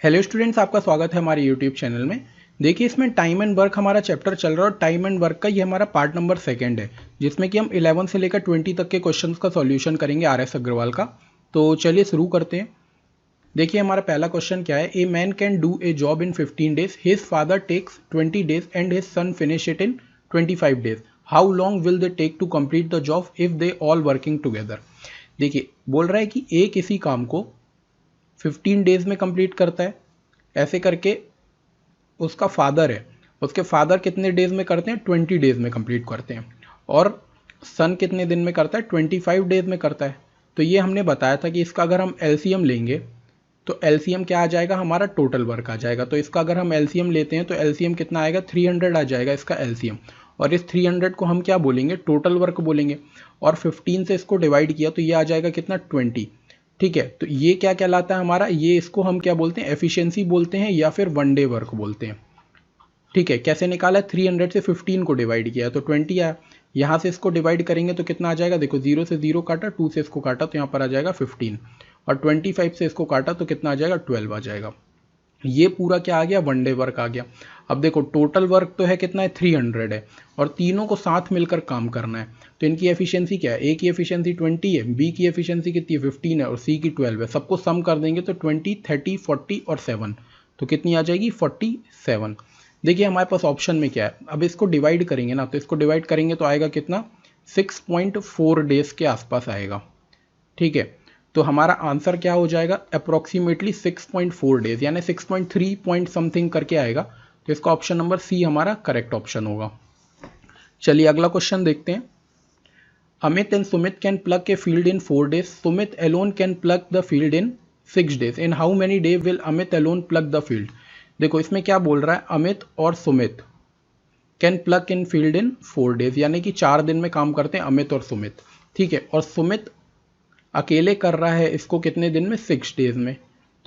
Hello students, आपका स्वागत है हमारे यूट्यूब चैनल में। देखिए, इसमें टाइम एंड वर्क हमारा चैप्टर चल रहा है और टाइम एंड वर्क का ये हमारा पार्ट नंबर 2 है, जिसमें कि हम 11 से लेकर 20 तक के क्वेश्चंस का सॉल्यूशन करेंगे RS अग्रवाल का। तो चलिए शुरू करते हैं। देखिए, हमारा पहला क्वेश्चन क्या है। A man can do a job in 15 days, his father takes 20 days and his son finish it in 25 days. How long will they take to complete the job if they all working together. देखिए, बोल रहा है कि A किसी काम को 15 days में complete करता है, ऐसे करके उसका फादर है, उसके फादर कितने डेज में करते हैं, 20 डेज में कंप्लीट करते हैं, और सन कितने दिन में करता है, 25 डेज में करता है। तो ये हमने बताया था कि इसका अगर हम एलसीएम लेंगे तो एलसीएम क्या आ जाएगा, हमारा टोटल वर्क आ जाएगा। तो इसका अगर हम एलसीएम लेते हैं तो एलसीएम कितना आएगा, 300 आ जाएगा इसका एलसीएम। और इस 300 को हम क्या बोलेंगे, टोटल वर्क बोलेंगे। और 15 से इसको डिवाइड किया तो ये आ जाएगा कितना, 20। ठीक है, तो ये क्या कहलाता है हमारा, ये इसको हम क्या बोलते हैं, एफिशिएंसी बोलते हैं या फिर वन डे वर्क बोलते हैं। ठीक है, कैसे निकाला है, 300 से 15 को डिवाइड किया तो 20 आया। यहाँ से इसको डिवाइड करेंगे तो कितना आ जाएगा, देखो 0 से 0 काटा, 2 से इसको काटा तो यहाँ पर आ जाएगा 15, और 25 से इसको काटा तो कितना आ जाएगा, 12 आ जाएगा। ये पूरा क्या आ गया, वन डे वर्क आ गया। अब देखो टोटल वर्क तो है कितना है, 300 है, और तीनों को साथ मिलकर काम करना है। तो इनकी एफिशिएंसी क्या है, ए की एफिशिएंसी 20 है, बी की एफिशिएंसी कितनी है, 15 है, और सी की 12 है। सबको सम कर देंगे तो 20, 30, 40 और 7, तो कितनी आ जाएगी, 47। देखिए हमारे पास ऑप्शन में क्या है, अब इसको डिवाइड करेंगे ना, तो इसको डिवाइड करेंगे तो आएगा कितना, 6.4 डेज के आसपास आएगा। ठीक है, तो हमारा आंसर क्या हो जाएगा, अप्रोक्सीमेटली 6.4 डेज, यानी 6.3 पॉइंट समथिंग करके आएगा। तो इसका ऑप्शन नंबर सी हमारा करेक्ट ऑप्शन होगा। चलिए अगला क्वेश्चन देखते हैं। Amit and Sumit can plug a field in 4 days, Sumit alone can plug the field in 6 days. In how many day will Amit alone plug the field. देखो इसमें क्या बोल रहा है, अमित और Sumit can plug in field in 4 days, यानी कि 4 दिन में काम करते हैं अमित और सुमित। ठीक है, और सुमित अकेले कर रहा है इसको कितने दिन में, 6 डेज में।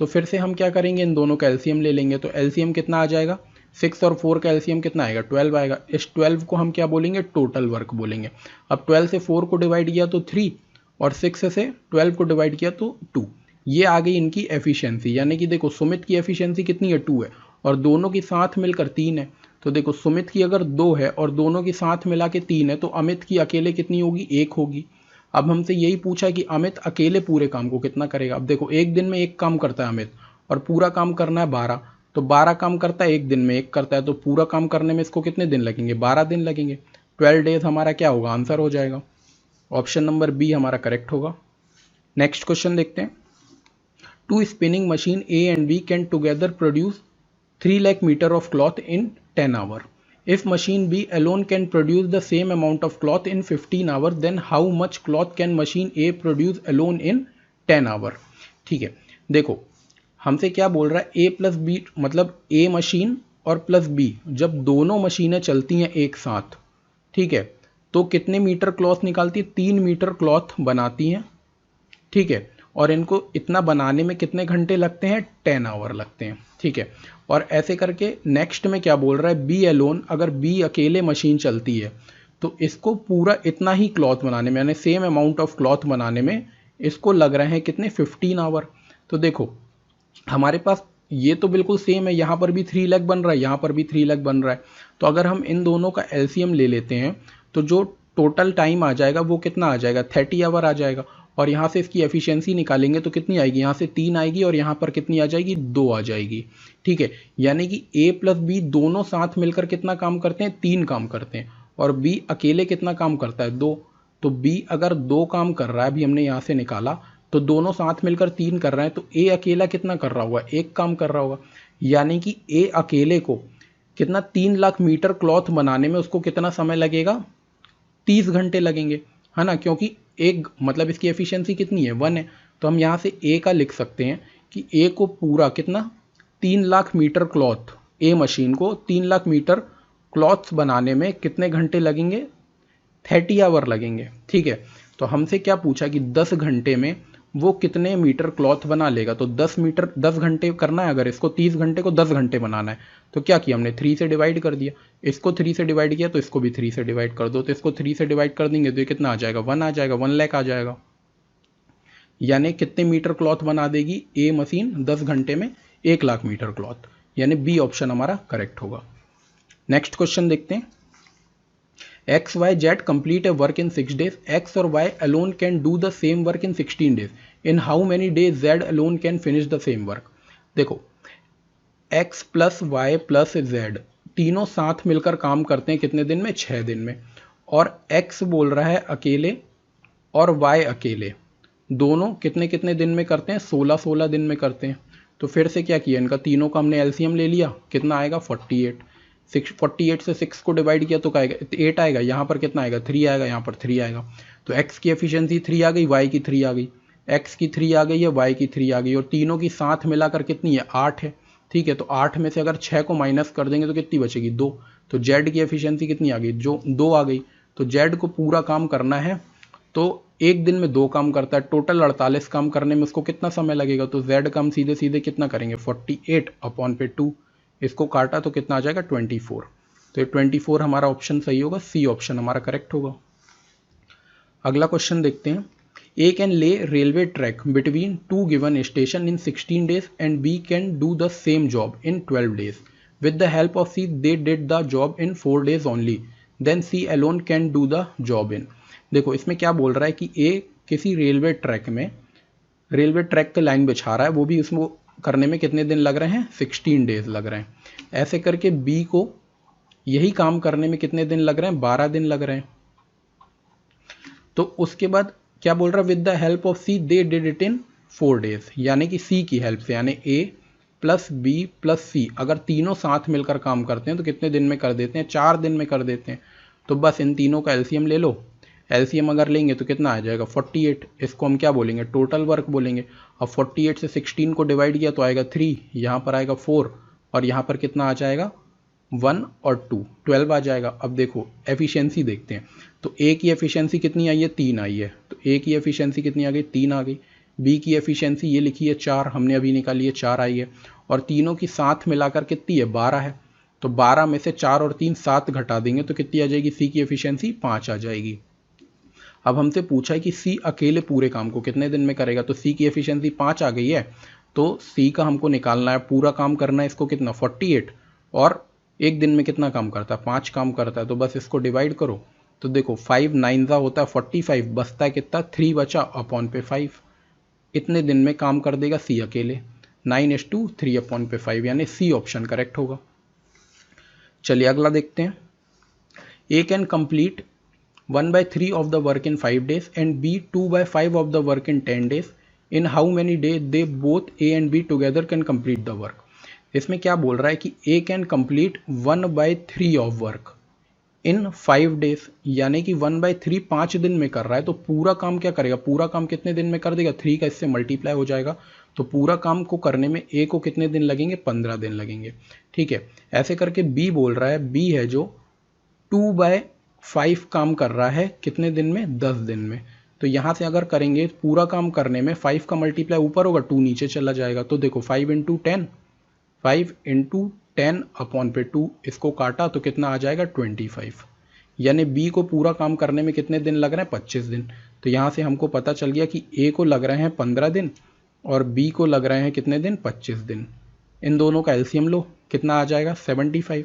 तो फिर से हम क्या करेंगे, इन दोनों का एलसीएम ले लेंगे। तो एलसीएम कितना आ जाएगा, 6 और 4 का एलसीएम कितना आएगा, 12 आएगा। इस 12 को हम क्या बोलेंगे, टोटल वर्क बोलेंगे। अब 12 से 4 को डिवाइड किया तो 3, और 6 से 12 को डिवाइड किया तो 2। ये आ गई इनकी एफिशिएंसी, यानी कि देखो सुमित की एफिशिएंसी कितनी है, 2 है, और दोनों की साथ मिलकर 3 है। तो देखो सुमित की अगर 2 है और दोनों की साथ मिला के 3 है, तो अमित की अकेले कितनी होगी, 1 होगी। अब हमसे यही पूछा कि अमित अकेले पूरे काम को कितना करेगा। अब देखो एक दिन में एक काम करता है अमित, और पूरा काम करना है 12, तो 12 काम करता है एक दिन में, एक करता है, तो पूरा काम करने में इसको कितने दिन लगेंगे, 12 दिन लगेंगे। 12 डेज हमारा क्या होगा, आंसर हो जाएगा। ऑप्शन नंबर बी हमारा करेक्ट होगा। नेक्स्ट क्वेश्चन देखते हैं। Two spinning machine A and B can together produce 3 lakh meter of cloth in 10 hour. If machine B alone can produce the same amount of cloth in 15 hours, then how much cloth can machine A produce alone in 10 hour? ठीक है, देखो हमसे क्या बोल रहा है, A plus B, मतलब A machine और प्लस B, जब दोनों मशीनें चलती हैं एक साथ, ठीक है, तो कितने मीटर क्लॉथ निकालती है, 3 मीटर क्लॉथ बनाती हैं। ठीक है, और इनको इतना बनाने में कितने घंटे लगते हैं, 10 आवर लगते हैं। ठीक है, और ऐसे करके नेक्स्ट में क्या बोल रहा है, बी अलोन, अगर बी अकेले मशीन चलती है तो इसको पूरा इतना ही क्लॉथ बनाने में, यानी सेम अमाउंट ऑफ क्लॉथ बनाने में इसको लग रहे हैं कितने, 15 आवर। तो देखो हमारे पास ये तो बिल्कुल सेम है, यहाँ पर भी 3 लाख बन रहा है, यहाँ पर भी 3 लाख बन रहा है। तो अगर हम इन दोनों का एलसीएम ले लेते हैं तो जो टोटल टाइम आ जाएगा वो कितना आ जाएगा, 30 आवर आ जाएगा। और यहाँ से इसकी एफिशिएंसी निकालेंगे तो कितनी आएगी, यहाँ से 3 आएगी और यहाँ पर कितनी आ जाएगी, 2 आ जाएगी। ठीक है, यानी कि ए प्लस बी दोनों साथ मिलकर कितना काम करते हैं, 3 काम करते हैं, और बी अकेले कितना काम करता है, 2। तो बी अगर 2 काम कर रहा है, अभी हमने यहाँ से निकाला, तो दोनों साथ मिलकर 3 कर रहे हैं, तो ए अकेला कितना कर रहा होगा, 1 काम कर रहा होगा। यानी कि ए अकेले को कितना, 3 लाख मीटर क्लॉथ बनाने में उसको कितना समय लगेगा, 30 घंटे लगेंगे, है ना, क्योंकि एक मतलब इसकी एफिशिएंसी कितनी है, 1 है। तो हम यहाँ से ए का लिख सकते हैं कि ए को पूरा कितना, 3 लाख मीटर क्लॉथ, ए मशीन को 3 लाख मीटर क्लॉथ्स बनाने में कितने घंटे लगेंगे, 30 आवर लगेंगे। ठीक है, तो हमसे क्या पूछा कि 10 घंटे में वो कितने मीटर क्लॉथ बना लेगा। तो 10 घंटे करना है, अगर इसको 30 घंटे को 10 घंटे बनाना है, तो क्या किया हमने, 3 से डिवाइड कर दिया। इसको 3 से डिवाइड किया तो इसको भी 3 से डिवाइड कर दो, तो इसको 3 से डिवाइड कर देंगे तो ये कितना आ जाएगा, 1 आ जाएगा, 1 लाख आ जाएगा। यानी कितने मीटर क्लॉथ बना देगी ए मशीन 10 घंटे में, 1,00,000 मीटर क्लॉथ, यानी बी ऑप्शन हमारा करेक्ट होगा। नेक्स्ट क्वेश्चन देखते हैं। X Y Z complete a work in 6 days, X और Y alone can do the same work in 16 days, in how many days Z alone can finish the same work. देखो X plus Y plus Z तीनों साथ मिलकर काम करते हैं कितने दिन में, 6 दिन में, और एक्स बोल रहा है अकेले और वाई अकेले, दोनों कितने कितने दिन में करते हैं, 16-16 दिन में करते हैं। तो फिर से क्या किया, इनका तीनों का हमने एलसीएम ले लिया, कितना आएगा 48, 48 से 6 को डिवाइड किया तो क्या आएगा 8 आएगा, यहाँ पर कितना आएगा 3 आएगा, यहाँ पर 3 आएगा। तो x की एफिशिएंसी 3 आ गई, y की 3 आ गई, x की 3 आ गई है, y की 3 आ गई, और तीनों की साथ मिलाकर कितनी है 8 है। ठीक है, तो 8 में से अगर 6 को माइनस कर देंगे तो कितनी बचेगी 2। तो z की एफिशिएंसी कितनी आ गई, जो 2 आ गई। तो z को पूरा काम करना है तो एक दिन में 2 काम करता है, टोटल 48 काम करने में उसको कितना समय लगेगा। तो z का हम सीधे सीधे कितना करेंगे 48 अपॉन पे 2, इसको काटा तो कितना आ जाएगा 24। तो ये 24 हमारा ऑप्शन सही होगा, सी ऑप्शन हमारा करेक्ट होगा। अगला क्वेश्चन देखते हैं। A can lay railway track between 2 given station in 16 days and B can do the same job in 12 days, with the help of C they did the job in 4 days only, then C alone can do the job in. देखो इसमें क्या बोल रहा है कि A किसी railway track में railway track के लाइन बिछा रहा है, वो भी उसमें करने में कितने दिन लग रहे हैं 16 days लग रहे हैं। ऐसे करके बी को यही काम करने में कितने दिन लग रहे हैं 12 दिन लग रहे हैं। तो उसके बाद क्या बोल रहा है, with the help of C they did it in 4 days, यानी कि सी की हेल्प से, यानी A plus B plus C अगर तीनों साथ मिलकर काम करते हैं तो कितने दिन में कर देते हैं, 4 दिन में कर देते हैं। तो बस इन तीनों का एलसीएम ले लो, एलसीएम अगर लेंगे तो कितना आ जाएगा 48, इसको हम क्या बोलेंगे टोटल वर्क बोलेंगे। अब 48 से 16 को डिवाइड किया तो आएगा 3, यहाँ पर आएगा 4, और यहाँ पर कितना आ जाएगा 1 और 2, 12 आ जाएगा। अब देखो एफिशिएंसी देखते हैं, तो ए की एफिशिएंसी कितनी आई है 3 आई है, तो ए की एफिशिएंसी कितनी आ गई 3 आ गई। बी की एफिशिएंसी ये लिखी है 4, हमने अभी निकाली है 4 आई है, और तीनों की साथ मिलाकर कितनी है 12 है। तो 12 में से 4 और 3 7 घटा देंगे तो कितनी आ जाएगी, सी की एफिशिएंसी 5 आ जाएगी। अब हमसे पूछा है कि सी अकेले पूरे काम को कितने दिन में करेगा, तो सी की एफिशिएंसी 5 आ गई है, तो सी का हमको निकालना है, पूरा काम करना है इसको कितना 48, और एक दिन में कितना काम करता है 5 काम करता है। तो बस इसको डिवाइड करो, तो देखो 5 9 होता है 45, बचता है कितना 3 बचा अपॉन पे 5, इतने दिन में काम कर देगा सी अकेले, 9:3 अपॉन पे 5, यानी सी ऑप्शन करेक्ट होगा। चलिए अगला देखते हैं। A can complete 1/3 of the work in 5 days and B 2/5 of the work in 10 days, in how many days they both A and B together can complete the work। इसमें क्या बोल रहा है कि A can complete 1/3 of work in 5 days, यानी कि 1/3 5 दिन में कर रहा है। तो पूरा काम क्या करेगा, पूरा काम कितने दिन में कर देगा, 3 का इससे मल्टीप्लाई हो जाएगा, तो पूरा काम को करने में A को कितने दिन लगेंगे 15 दिन लगेंगे। ठीक है, ऐसे करके B बोल रहा है, B है जो 2/5 काम कर रहा है कितने दिन में 10 दिन में। तो यहाँ से अगर करेंगे पूरा काम करने में 5 का मल्टीप्लाई ऊपर होगा 2 नीचे चला जाएगा। तो देखो 5 × 10 5 × 10 अपॉन पे 2, इसको काटा तो कितना आ जाएगा 25, यानी बी को पूरा काम करने में कितने दिन लग रहे हैं 25 दिन। तो यहाँ से हमको पता चल गया कि ए को लग रहे हैं 15 दिन और बी को लग रहे हैं कितने दिन 25 दिन। इन दोनों का एलसीएम लो, कितना आ जाएगा 75।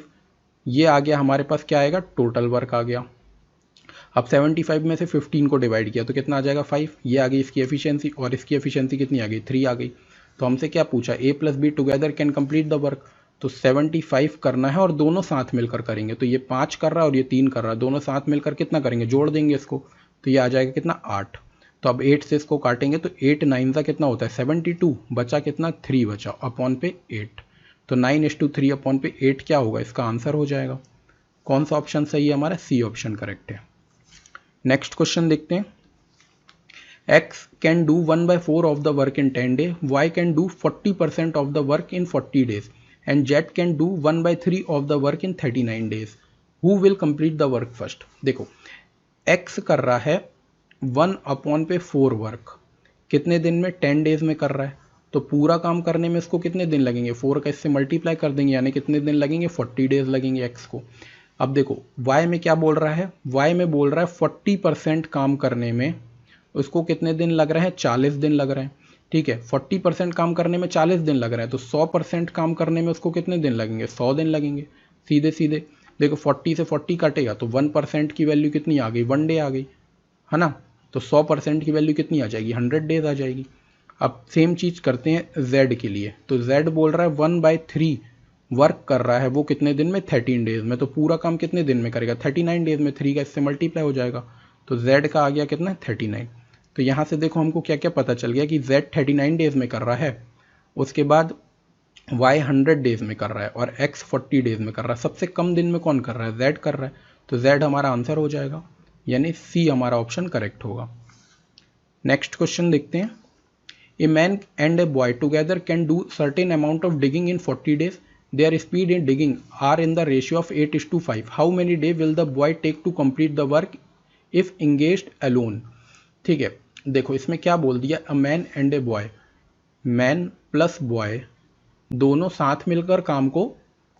ये आ गया हमारे पास, क्या आएगा टोटल वर्क आ गया। अब 75 में से 15 को डिवाइड किया तो कितना आ जाएगा 5, ये आ गई इसकी एफिशिएंसी, और इसकी एफिशिएंसी कितनी आ गई 3 आ गई। तो हमसे क्या पूछा, A plus B together can complete the work, तो 75 करना है और दोनों साथ मिलकर करेंगे। तो ये 5 कर रहा है और ये 3 कर रहा है, दोनों साथ मिलकर कितना करेंगे, जोड़ देंगे इसको, तो ये आ जाएगा कितना 8। तो अब 8 से इसको काटेंगे तो 8 9 का कितना होता है 72, बचा कितना 3 बचा अपॉन पे 8। तो 9:3 अपॉन पे 8 क्या होगा, इसका आंसर हो जाएगा। कौन सा ऑप्शन सही है हमारा, सी ऑप्शन करेक्ट है। नेक्स्ट क्वेश्चन देखते हैं। X can do 1/4 of the work in 10 days, Y can do 40% of the work in 40 days and Z can do 1/3 of the work in 39 days। Who will complete the work first. देखो X कर रहा है 1/4 work कितने दिन में 10 days में कर रहा है, तो पूरा काम करने में इसको कितने दिन लगेंगे, 4 का इससे मल्टीप्लाई कर देंगे, यानी कितने दिन लगेंगे 40 days लगेंगे X को। अब देखो Y में क्या बोल रहा है, Y में बोल रहा है 40% काम करने में उसको कितने दिन लग रहे हैं 40 दिन लग रहे हैं, ठीक है, 40% काम करने में 40 दिन लग रहा है, तो 100% काम करने में उसको कितने दिन लगेंगे, 100 दिन लगेंगे। सीधे सीधे देखो 40 से 40 काटेगा तो 1% की वैल्यू कितनी आ गई, 1 डे आ गई, है ना। तो 100% की वैल्यू कितनी आ जाएगी, 100 डेज आ जाएगी। अब सेम चीज़ करते हैं z के लिए। तो z बोल रहा है 1/3 वर्क कर रहा है वो कितने दिन में, 13 डेज में। तो पूरा काम कितने दिन में करेगा, 39 डेज में। 3 का इससे मल्टीप्लाई हो जाएगा, तो z का आ गया कितना, 39। तो यहाँ से देखो हमको क्या क्या पता चल गया कि z 39 डेज में कर रहा है, उसके बाद y 100 डेज में कर रहा है और x 40 डेज में कर रहा है। सबसे कम दिन में कौन कर रहा है, z कर रहा है। तो z हमारा आंसर हो जाएगा, यानी सी हमारा ऑप्शन करेक्ट होगा। नेक्स्ट क्वेश्चन देखते हैं। A man and a boy together can do certain amount of digging in 40 days. Their speed in digging are in the ratio of 8:5। How many day will the boy take to complete the work if engaged alone. ठीक है, देखो इसमें क्या बोल दिया, a man and a boy, man plus boy दोनों साथ मिलकर काम को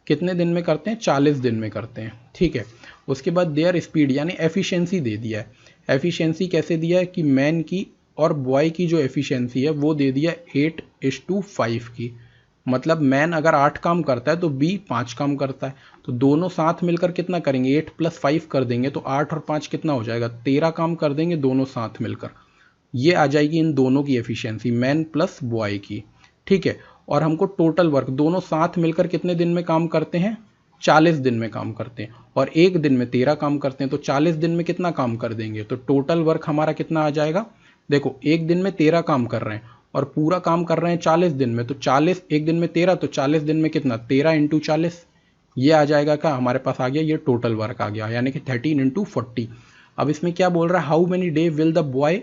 कितने दिन में करते हैं, 40 दिन में करते हैं। ठीक है, उसके बाद देयर स्पीड यानी एफिशिएंसी दे दिया है। एफिशिएंसी कैसे दिया है कि मैन की और बॉय की जो एफिशिएंसी है वो दे दिया 8:5 की। मतलब मैन अगर 8 काम करता है तो बी 5 काम करता है, तो दोनों साथ मिलकर कितना करेंगे, 8 + 5 कर देंगे तो 8 और 5 कितना हो जाएगा, 13 काम कर देंगे दोनों साथ मिलकर। ये आ जाएगी इन दोनों की एफिशिएंसी, मैन प्लस बॉय की। ठीक है, और हमको टोटल वर्क दोनों साथ मिलकर कितने दिन में काम करते हैं, 40 दिन में काम करते हैं, और एक दिन में 13 काम करते हैं, तो 40 दिन में कितना काम कर देंगे। तो टोटल वर्क हमारा कितना आ जाएगा, देखो एक दिन में 13 काम कर रहे हैं और पूरा काम कर रहे हैं 40 दिन में, तो 40 एक दिन में 13, तो 40 दिन में कितना, 13 × 40, ये आ जाएगा क्या, हमारे पास आ गया ये टोटल वर्क आ गया, यानी कि 13 × 40। अब इसमें क्या बोल रहा है, how many day will the boy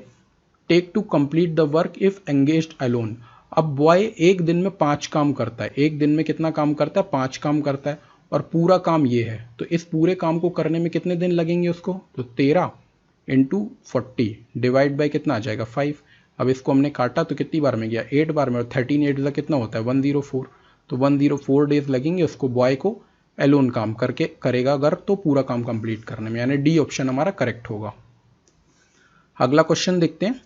take to complete the work if engaged alone. अब बॉय एक दिन में 5 काम करता है, एक दिन में कितना काम करता है, 5 काम करता है, और पूरा काम ये है, तो इस पूरे काम को करने में कितने दिन लगेंगे उसको, तो 13 × 40 डिवाइड बाय कितना आ जाएगा, 5। अब इसको हमने काटा तो कितनी बार में गया, 8 बार में, और 13 8 कितना होता है, 104। तो 104 डेज लगेंगे उसको बॉय को एलोन काम करके करेगा अगर, तो पूरा काम कंप्लीट करने में, यानी डी ऑप्शन हमारा करेक्ट होगा। अगला क्वेश्चन देखते हैं।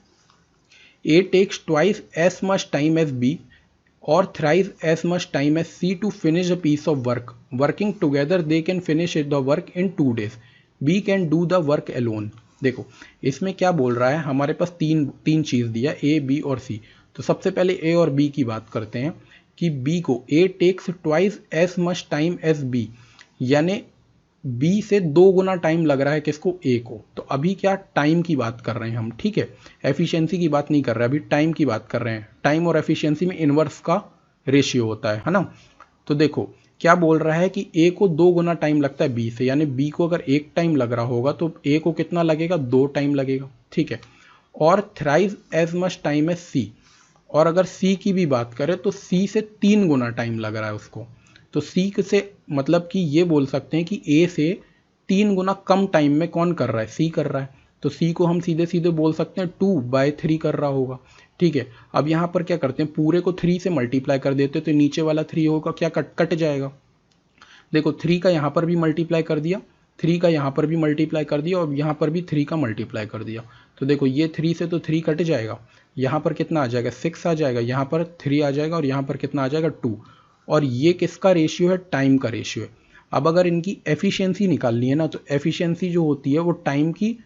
A takes twice as much time as B or thrice as much time as C to finish a piece of work. Working together, they can finish the work in 2 days. B can do the work alone. देखो इसमें क्या बोल रहा है, हमारे पास तीन चीज़ दिया, A, B और C। तो सबसे पहले A और B की बात करते हैं कि B को A takes twice as much time as B, यानी B से 2 गुना टाइम लग रहा है किसको, A को। तो अभी क्या टाइम की बात कर रहे हैं हम, ठीक है, एफिशिएंसी की बात नहीं कर रहे, अभी टाइम की बात कर रहे हैं। टाइम और एफिशिएंसी में इनवर्स का रेशियो होता है ना। तो देखो क्या बोल रहा है कि A को 2 गुना टाइम लगता है B से, यानी B को अगर 1 टाइम लग रहा होगा तो A को कितना लगेगा, 2 टाइम लगेगा। ठीक है, और थ्राइज एज मच टाइम है C, और अगर C की भी बात करें तो C से 3 गुना टाइम लग रहा है उसको। तो C से मतलब कि ये बोल सकते हैं कि A से 3 गुना कम टाइम में कौन कर रहा है, C कर रहा है। तो C को हम सीधे सीधे बोल सकते हैं 2/3 कर रहा होगा। ठीक है, अब यहाँ पर क्या करते हैं, पूरे को 3 से मल्टीप्लाई कर देते हैं, तो नीचे वाला 3 होगा क्या, कट जाएगा। देखो 3 का यहाँ पर भी मल्टीप्लाई कर दिया, 3 का यहाँ पर भी मल्टीप्लाई कर दिया, और यहाँ पर भी 3 का मल्टीप्लाई कर दिया। तो देखो ये 3 से तो 3 कट जाएगा, यहाँ पर कितना आ जाएगा, 6 आ जाएगा, यहाँ पर 3 आ जाएगा, और यहाँ पर कितना आ जाएगा, 2। और ये किसका रेशियो है, टाइम का रेशियो है। अब अगर इनकी एफिशिएंसी निकालनी है ना, तो एफिशिएंसी जो होती है वो टाइम की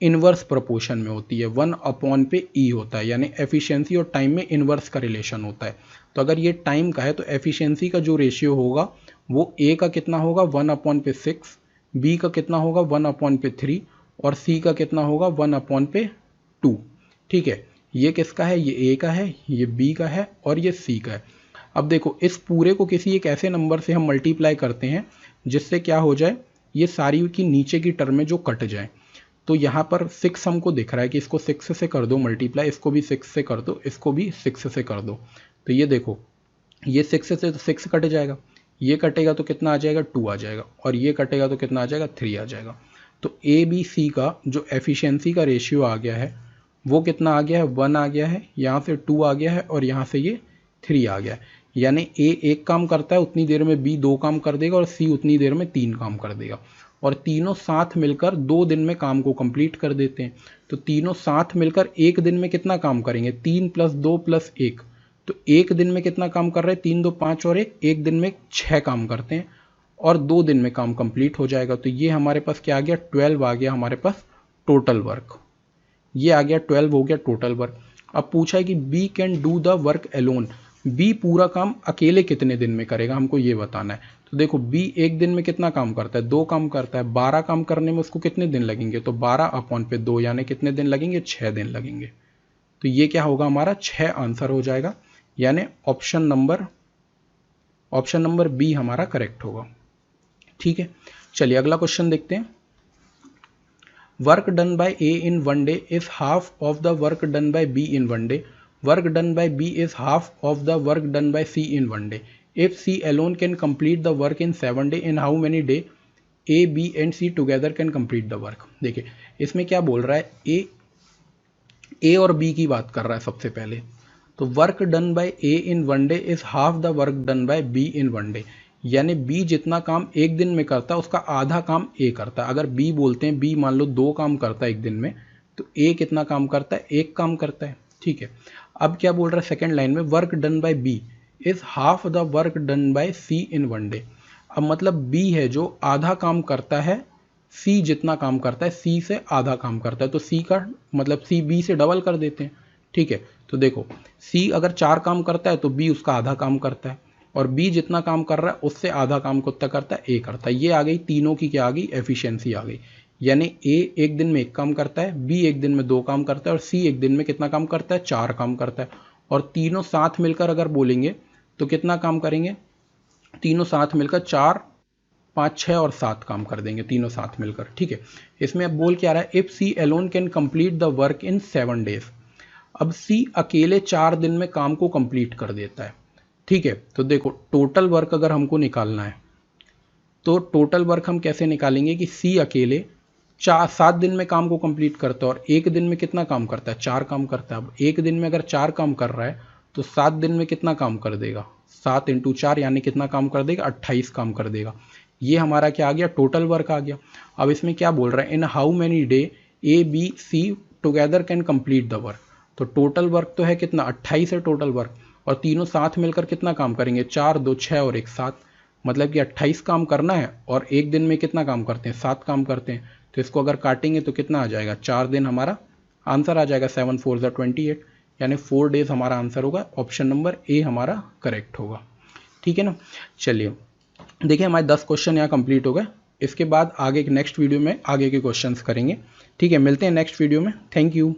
इनवर्स प्रोपोर्शन में होती है, 1/E होता है, यानी एफिशिएंसी और टाइम में इनवर्स का रिलेशन होता है। तो अगर ये टाइम का है तो एफिशिएंसी का जो रेशियो होगा वो A का कितना होगा, 1/6, B का कितना होगा, 1/3, और C का कितना होगा, 1/2। ठीक है, ये किसका है, ये A का है, ये B का है, और ये C का है। अब देखो इस पूरे को किसी एक ऐसे नंबर से हम मल्टीप्लाई करते हैं जिससे क्या हो जाए, ये सारी की नीचे की टर्म में जो कट जाए। तो यहाँ पर 6 हमको दिख रहा है कि इसको 6 से कर दो मल्टीप्लाई, इसको भी 6 से कर दो, इसको भी 6 से कर दो। तो ये देखो ये 6 से तो 6 कट जाएगा, ये कटेगा तो कितना आ जाएगा, 2 आ जाएगा, और ये कटेगा तो कितना आ जाएगा, 3 आ जाएगा। तो ABC का जो एफिशिएंसी का रेशियो आ गया है वो कितना आ गया है, 1 आ गया है, यहाँ से 2 आ गया है, और यहाँ से ये 3 आ गया है। यानी A 1 काम करता है उतनी देर में B 2 काम कर देगा, और C उतनी देर में 3 काम कर देगा। और तीनों साथ मिलकर 2 दिन में काम को कंप्लीट कर देते हैं। तो तीनों साथ मिलकर एक दिन में कितना काम करेंगे, 3 + 2 + 1, तो एक दिन में कितना काम कर रहे हैं, 3 2 5 और एक दिन में 6 काम करते हैं और 2 दिन में काम कंप्लीट हो जाएगा। तो ये हमारे पास क्या आ गया, 12 आ गया हमारे पास टोटल वर्क। ये आ गया 12 हो गया टोटल वर्क। अब पूछा है कि B can do the work alone, B पूरा काम अकेले कितने दिन में करेगा, हमको ये बताना है। तो देखो बी एक दिन में कितना काम करता है, 2 काम करता है, 12 काम करने में उसको कितने दिन लगेंगे, तो 12/2 यानी कितने दिन लगेंगे, 6 दिन लगेंगे। तो ये क्या होगा हमारा 6 आंसर हो जाएगा, यानी ऑप्शन नंबर बी हमारा करेक्ट होगा। ठीक है, चलिए अगला क्वेश्चन देखते हैं। Work done by A in 1 day is half of the work done by B in 1 day. Work done by B is half of the work done by C in 1 day. If C alone can complete the work in 7 days, in how many days A, B and C together can complete the work? देखिए इसमें क्या बोल रहा है, A और B की बात कर रहा है सबसे पहले। तो work done bye A in 1 day is half the work done by B in 1 day, यानी B जितना काम एक दिन में करता है उसका आधा काम A करता है। अगर B बोलते हैं, B मान लो 2 काम करता है एक दिन में, तो A कितना काम करता है, 1 काम करता है। ठीक है, अब क्या बोल रहा है सेकेंड लाइन में, work done by B is half the work done by C in 1 day. अब मतलब बी है जो आधा काम करता है, सी जितना काम करता है सी से आधा काम करता है, तो सी का मतलब सी बी से डबल कर देते हैं। ठीक है, तो देखो सी अगर 4 काम करता है तो बी उसका आधा काम करता है, और बी जितना काम कर रहा है उससे आधा काम कितना करता है, ए करता है। ये आ गई तीनों की क्या आ गई, एफिशिएंसी आ गई। यानी ए एक दिन में 1 काम करता है, बी एक दिन में 2 काम करता है और सी एक दिन में कितना काम करता है, 4 काम करता है। और तीनों साथ मिलकर अगर बोलेंगे तो कितना काम करेंगे, तीनों साथ मिलकर 4 5 6 और 7 काम कर देंगे तीनों साथ मिलकर। ठीक है, इसमें अब बोल क्या रहा है, if C alone can complete the work in 7 days. अब सी अकेले 4 दिन में काम को कंप्लीट कर देता है। ठीक है, तो देखो टोटल वर्क अगर हमको निकालना है तो टोटल वर्क हम कैसे निकालेंगे कि सी अकेले 7 दिन में काम को कंप्लीट करता है और एक दिन में कितना काम करता है, 4 काम करता है। अब एक दिन में अगर 4 काम कर रहा है तो 7 दिन में कितना काम कर देगा, 7 × 4 यानी कितना काम कर देगा, 28 काम कर देगा। ये हमारा क्या आ गया, टोटल वर्क आ गया। अब इसमें क्या बोल रहा है, in how many day A B C together can complete the work. तो टोटल वर्क तो है कितना, 28 है टोटल वर्क, और तीनों साथ मिलकर कितना काम करेंगे, 4 2 6 और 1 7, मतलब कि 28 काम करना है और एक दिन में कितना काम करते हैं, 7 काम करते हैं। तो इसको अगर काटेंगे तो कितना आ जाएगा, 4 दिन हमारा आंसर आ जाएगा, 7 4 28, यानी 4 days हमारा आंसर होगा। ऑप्शन नंबर ए हमारा करेक्ट होगा। ठीक है ना, चलिए देखिए हमारे 10 क्वेश्चन यहाँ कंप्लीट हो गए। इसके बाद आगे नेक्स्ट वीडियो में आगे के क्वेश्चंस करेंगे। ठीक है, मिलते हैं नेक्स्ट वीडियो में। Thank you.